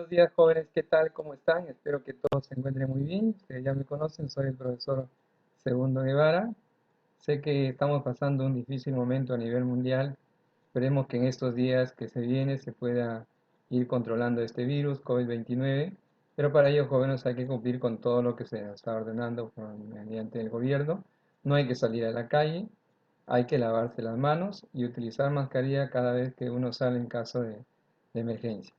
Buenos días, jóvenes, ¿qué tal? ¿Cómo están? Espero que todos se encuentren muy bien. Ustedes ya me conocen, soy el profesor Segundo Guevara. Sé que estamos pasando un difícil momento a nivel mundial. Esperemos que en estos días que se vienen se pueda ir controlando este virus, COVID-19. Pero para ello, jóvenes, hay que cumplir con todo lo que se nos está ordenando mediante el gobierno. No hay que salir a la calle, hay que lavarse las manos y utilizar mascarilla cada vez que uno sale en caso de emergencia.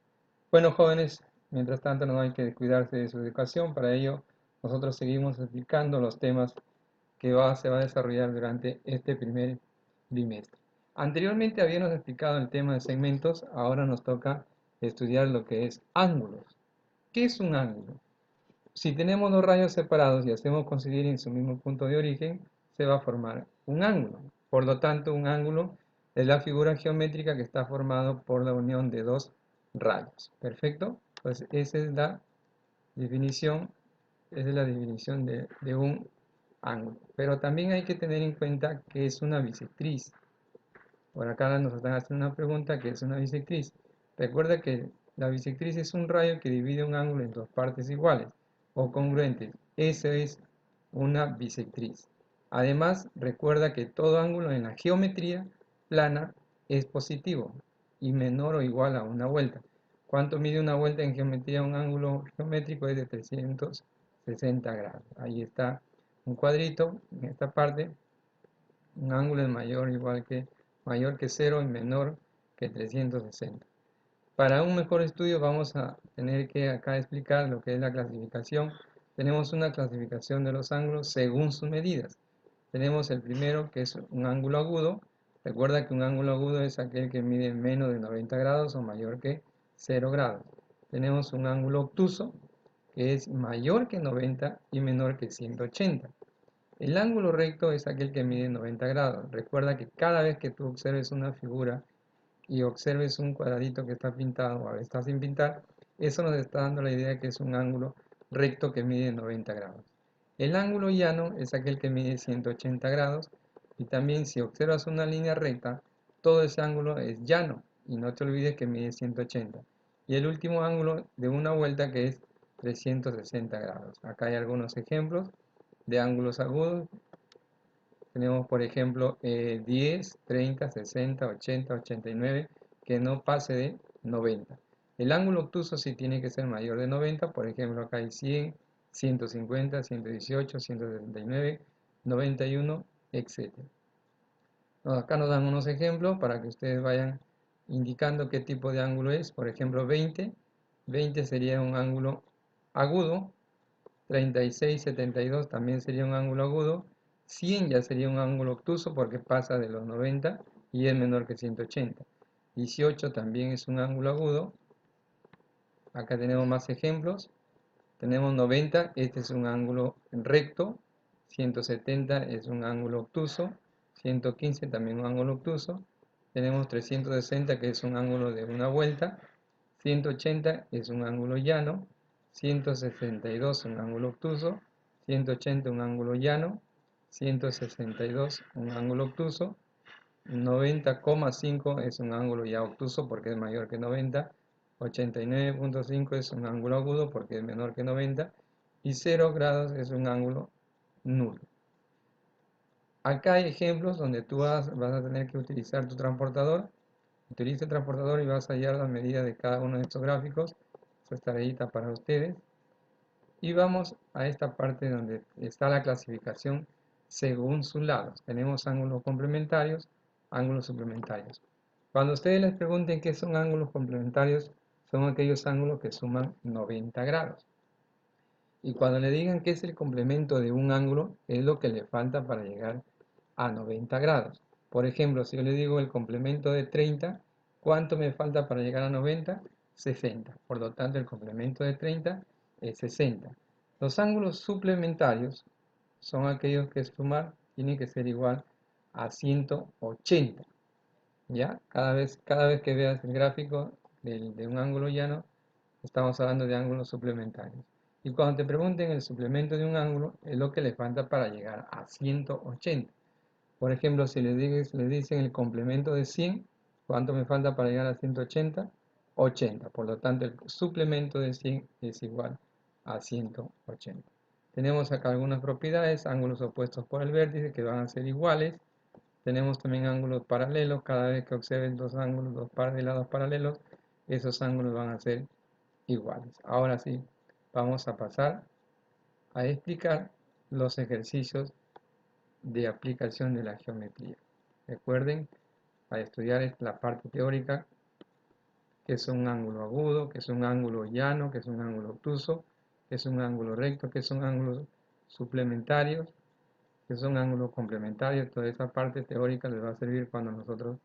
Bueno, jóvenes, mientras tanto no hay que descuidarse de su educación. Para ello, nosotros seguimos explicando los temas que se va a desarrollar durante este primer trimestre. Anteriormente habíamos explicado el tema de segmentos, ahora nos toca estudiar lo que es ángulos. ¿Qué es un ángulo? Si tenemos dos rayos separados y hacemos coincidir en su mismo punto de origen, se va a formar un ángulo. Por lo tanto, un ángulo es la figura geométrica que está formado por la unión de dos rayos. ¿Perfecto? Pues definición, esa es la definición de un ángulo. Pero también hay que tener en cuenta que es una bisectriz. Por acá nos están haciendo una pregunta que es una bisectriz. Recuerda que la bisectriz es un rayo que divide un ángulo en dos partes iguales o congruentes. Eso es una bisectriz. Además, recuerda que todo ángulo en la geometría plana es positivo y menor o igual a una vuelta. ¿Cuánto mide una vuelta en geometría? Un ángulo geométrico es de 360 grados. Ahí está un cuadrito en esta parte. Un ángulo es mayor que 0 y menor que 360. Para un mejor estudio vamos a tener que acá explicar lo que es la clasificación. Tenemos una clasificación de los ángulos según sus medidas. Tenemos el primero, que es un ángulo agudo. Recuerda que un ángulo agudo es aquel que mide menos de 90 grados o mayor que 0 grados. Tenemos un ángulo obtuso, que es mayor que 90 y menor que 180. El ángulo recto es aquel que mide 90 grados. Recuerda que cada vez que tú observes una figura y observes un cuadradito que está pintado o está sin pintar, eso nos está dando la idea que es un ángulo recto que mide 90 grados. El ángulo llano es aquel que mide 180 grados y también si observas una línea recta, todo ese ángulo es llano y no te olvides que mide 180. Y el último ángulo de una vuelta que es 360 grados. Acá hay algunos ejemplos de ángulos agudos. Tenemos, por ejemplo, 10, 30, 60, 80, 89, que no pase de 90. El ángulo obtuso sí tiene que ser mayor de 90, por ejemplo, acá hay 100, 150, 118, 179, 91, etc. Acá nos dan unos ejemplos para que ustedes vayan indicando qué tipo de ángulo es. Por ejemplo, 20. 20 sería un ángulo agudo. 36, 72 también sería un ángulo agudo. 100 ya sería un ángulo obtuso porque pasa de los 90 y es menor que 180. 18 también es un ángulo agudo. Acá tenemos más ejemplos. Tenemos 90, este es un ángulo recto. 170 es un ángulo obtuso. 115 también un ángulo obtuso. Tenemos 360 que es un ángulo de una vuelta. 180 es un ángulo llano. 162 un ángulo obtuso. 180 un ángulo llano. 162 un ángulo obtuso. 90,5 es un ángulo ya obtuso porque es mayor que 90. 89,5 es un ángulo agudo porque es menor que 90. Y 0 grados es un ángulo nulo. Acá hay ejemplos donde tú vas a tener que utilizar tu transportador. Utiliza el transportador y vas a hallar las medidas de cada uno de estos gráficos. Esta tareita para ustedes. Y vamos a esta parte donde está la clasificación según sus lados. Tenemos ángulos complementarios, ángulos suplementarios. Cuando ustedes les pregunten qué son ángulos complementarios, son aquellos ángulos que suman 90 grados. Y cuando le digan qué es el complemento de un ángulo, es lo que le falta para llegar a 90 grados. Por ejemplo, si yo le digo el complemento de 30, ¿cuánto me falta para llegar a 90? 60. Por lo tanto, el complemento de 30 es 60. Los ángulos suplementarios son aquellos que sumar tiene que ser igual a 180. ¿Ya? Cada vez que veas el gráfico de un ángulo llano, estamos hablando de ángulos suplementarios. Y cuando te pregunten el suplemento de un ángulo, es lo que le falta para llegar a 180. Por ejemplo, si le dicen el complemento de 100, ¿cuánto me falta para llegar a 180? 80. Por lo tanto, el suplemento de 100 es igual a 180. Tenemos acá algunas propiedades, ángulos opuestos por el vértice que van a ser iguales. Tenemos también ángulos paralelos. Cada vez que observen dos ángulos, dos pares de lados paralelos, esos ángulos van a ser iguales. Ahora sí, vamos a pasar a explicar los ejercicios de aplicación de la geometría. Recuerden, a estudiar la parte teórica, que es un ángulo agudo, que es un ángulo llano, que es un ángulo obtuso, que es un ángulo recto, que son ángulos suplementarios, que son ángulos complementarios. Toda esa parte teórica les va a servir cuando nosotros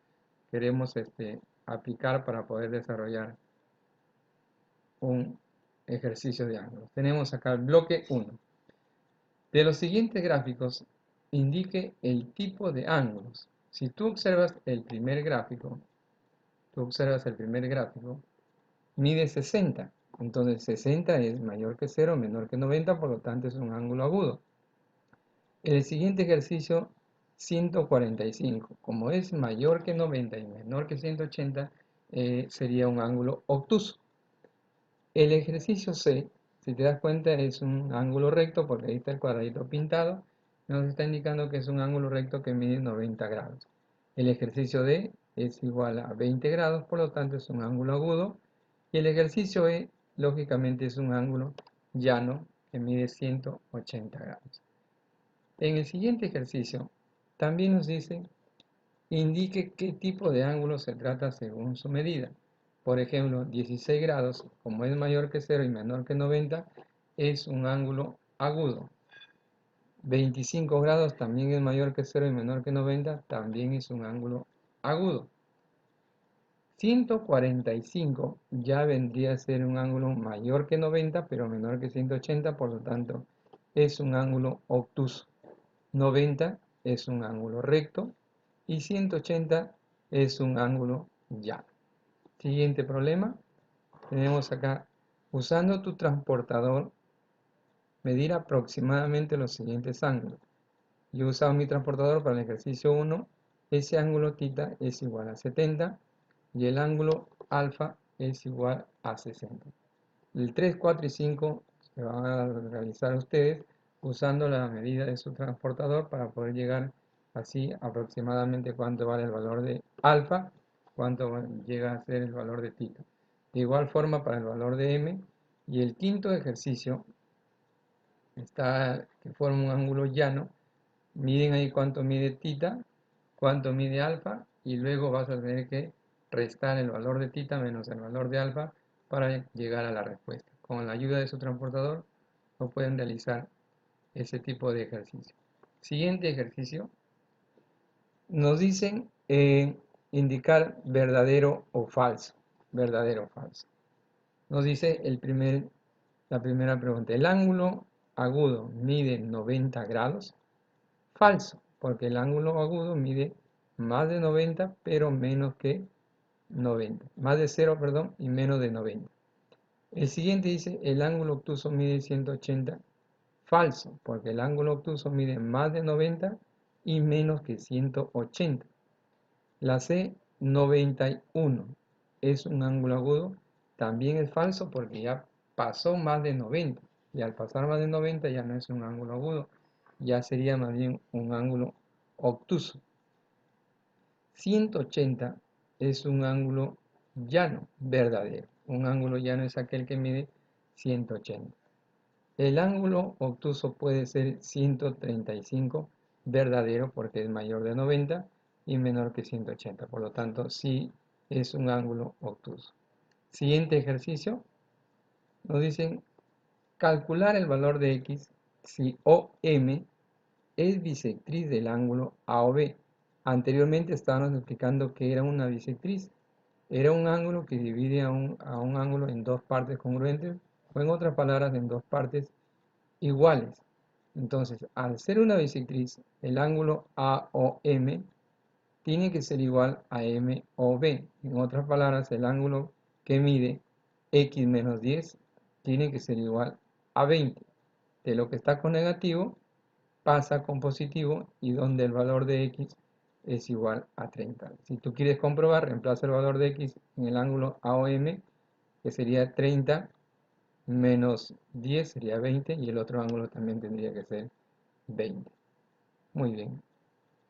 queremos aplicar para poder desarrollar un ejercicio de ángulos. Tenemos acá el bloque 1. De los siguientes gráficos, indique el tipo de ángulos. Si tú observas el primer gráfico, mide 60. Entonces 60 es mayor que 0, menor que 90, por lo tanto es un ángulo agudo. El siguiente ejercicio, 145. Como es mayor que 90 y menor que 180, sería un ángulo obtuso. El ejercicio C, si te das cuenta, es un ángulo recto, porque ahí está el cuadradito pintado. Nos está indicando que es un ángulo recto que mide 90 grados. El ejercicio D es igual a 20 grados, por lo tanto es un ángulo agudo. Y el ejercicio E, lógicamente, es un ángulo llano que mide 180 grados. En el siguiente ejercicio, también nos dice, indique qué tipo de ángulo se trata según su medida. Por ejemplo, 16 grados, como es mayor que 0 y menor que 90, es un ángulo agudo. 25 grados también es mayor que 0 y menor que 90, también es un ángulo agudo. 145 ya vendría a ser un ángulo mayor que 90, pero menor que 180, por lo tanto es un ángulo obtuso. 90 es un ángulo recto y 180 es un ángulo llano. Siguiente problema, tenemos acá, usando tu transportador, medir aproximadamente los siguientes ángulos. Yo he usado mi transportador para el ejercicio 1, ese ángulo θ es igual a 70 y el ángulo alfa es igual a 60. El 3, 4 y 5 se van a realizar ustedes usando la medida de su transportador para poder llegar así aproximadamente cuánto vale el valor de alfa, cuánto llega a ser el valor de θ. De igual forma para el valor de m. Y el quinto ejercicio que forma un ángulo llano. Miden ahí cuánto mide θ, cuánto mide alfa, y luego vas a tener que restar el valor de θ menos el valor de alfa para llegar a la respuesta. Con la ayuda de su transportador no pueden realizar ese tipo de ejercicio. Siguiente ejercicio. Nos dicen indicar verdadero o falso. Verdadero o falso. Nos dice la primera pregunta. ¿El ángulo agudo mide 90 grados? Falso, porque el ángulo agudo mide más de 90, pero menos que 90. Más de 0, perdón, y menos de 90. El siguiente dice, el ángulo obtuso mide 180. Falso, porque el ángulo obtuso mide más de 90 y menos que 180. La C, 91, es un ángulo agudo. También es falso porque ya pasó más de 90. Y al pasar más de 90 ya no es un ángulo agudo, ya sería más bien un ángulo obtuso. 180 es un ángulo llano, verdadero. Un ángulo llano es aquel que mide 180. El ángulo obtuso puede ser 135, verdadero porque es mayor de 90 y menor que 180. Por lo tanto, sí es un ángulo obtuso. Siguiente ejercicio. Nos dicen calcular el valor de x si OM es bisectriz del ángulo AOB. Anteriormente estábamos explicando que era una bisectriz. Era un ángulo que divide a un ángulo en dos partes congruentes, o en otras palabras, en dos partes iguales. Entonces, al ser una bisectriz, el ángulo AOM tiene que ser igual a MOB. En otras palabras, el ángulo que mide x menos 10 tiene que ser igual a 20. De lo que está con negativo pasa con positivo, y donde el valor de x es igual a 30. Si tú quieres comprobar, reemplaza el valor de x en el ángulo AOM, que sería 30 menos 10 sería 20 y el otro ángulo también tendría que ser 20. Muy bien.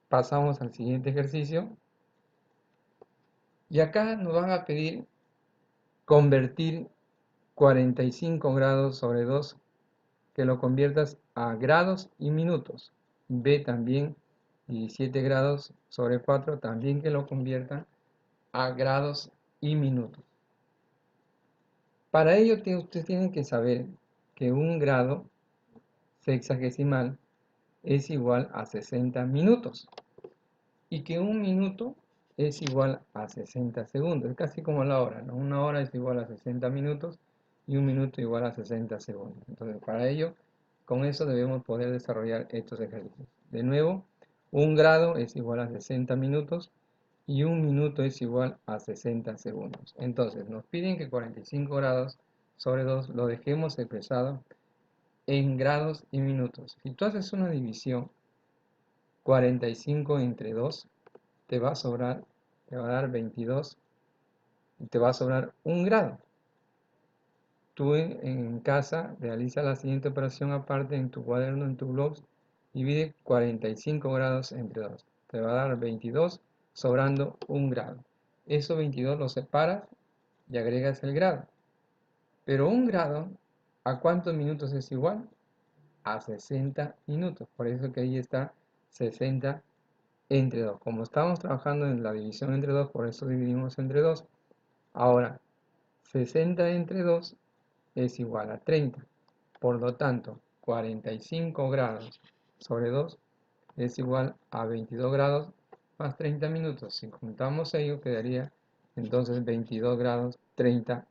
Pasamos al siguiente ejercicio. Y acá nos van a pedir convertir 45 grados sobre 2, que lo conviertas a grados y minutos. B también 17 grados sobre 4, también que lo conviertan a grados y minutos. Para ello ustedes tienen que saber que un grado sexagesimal es igual a 60 minutos y que un minuto es igual a 60 segundos. Es casi como la hora, ¿no? Una hora es igual a 60 minutos y un minuto igual a 60 segundos. Entonces, para ello, con eso debemos poder desarrollar estos ejercicios. De nuevo, un grado es igual a 60 minutos y un minuto es igual a 60 segundos. Entonces, nos piden que 45 grados sobre 2 lo dejemos expresado en grados y minutos. Si tú haces una división, 45 entre 2, te va a sobrar, te va a dar 22 y te va a sobrar un grado. Tú en casa realiza la siguiente operación aparte en tu cuaderno, en tu blog, divide 45 grados entre 2. Te va a dar 22, sobrando un grado. Esos 22 los separas y agregas el grado. Pero un grado, ¿a cuántos minutos es igual? A 60 minutos. Por eso que ahí está 60 entre 2. Como estamos trabajando en la división entre 2, por eso dividimos entre 2. Ahora, 60 entre 2 es igual a 30. Por lo tanto, 45 grados sobre 2 es igual a 22 grados más 30 minutos. Si juntamos ello, quedaría entonces 22 grados 30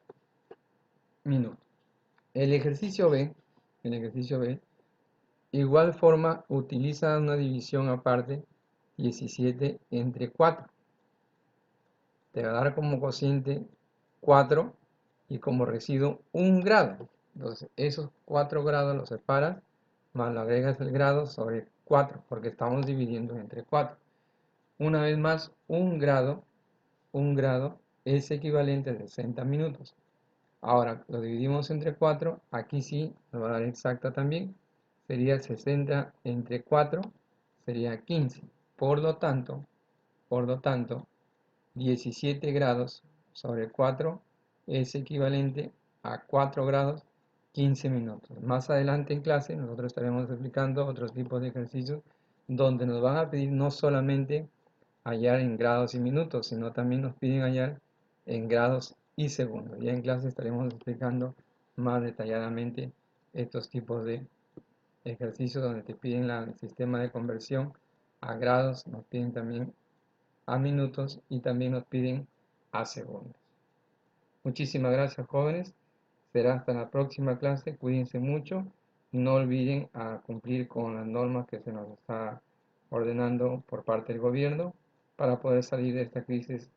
minutos. El ejercicio B, igual forma utiliza una división aparte 17 entre 4. Te va a dar como cociente 4 y como residuo 1 grado. Entonces, esos 4 grados los separas, más lo agregas el grado sobre 4, porque estamos dividiendo entre 4. Una vez más, 1 grado es equivalente a 60 minutos. Ahora, lo dividimos entre 4, aquí sí nos va a dar exacta también. Sería 60 entre 4, sería 15. Por lo tanto, 17 grados sobre 4 es equivalente a 4 grados 15 minutos. Más adelante en clase nosotros estaremos explicando otros tipos de ejercicios donde nos van a pedir no solamente hallar en grados y minutos, sino también nos piden hallar en grados y segundos. Ya en clase estaremos explicando más detalladamente estos tipos de ejercicios donde te piden el sistema de conversión a grados, nos piden también a minutos y también nos piden a segundos. Muchísimas gracias, jóvenes. Será hasta la próxima clase. Cuídense mucho. No olviden cumplir con las normas que se nos está ordenando por parte del gobierno para poder salir de esta crisis,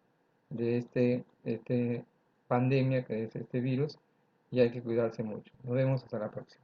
de este pandemia que es este virus, y hay que cuidarse mucho. Nos vemos hasta la próxima.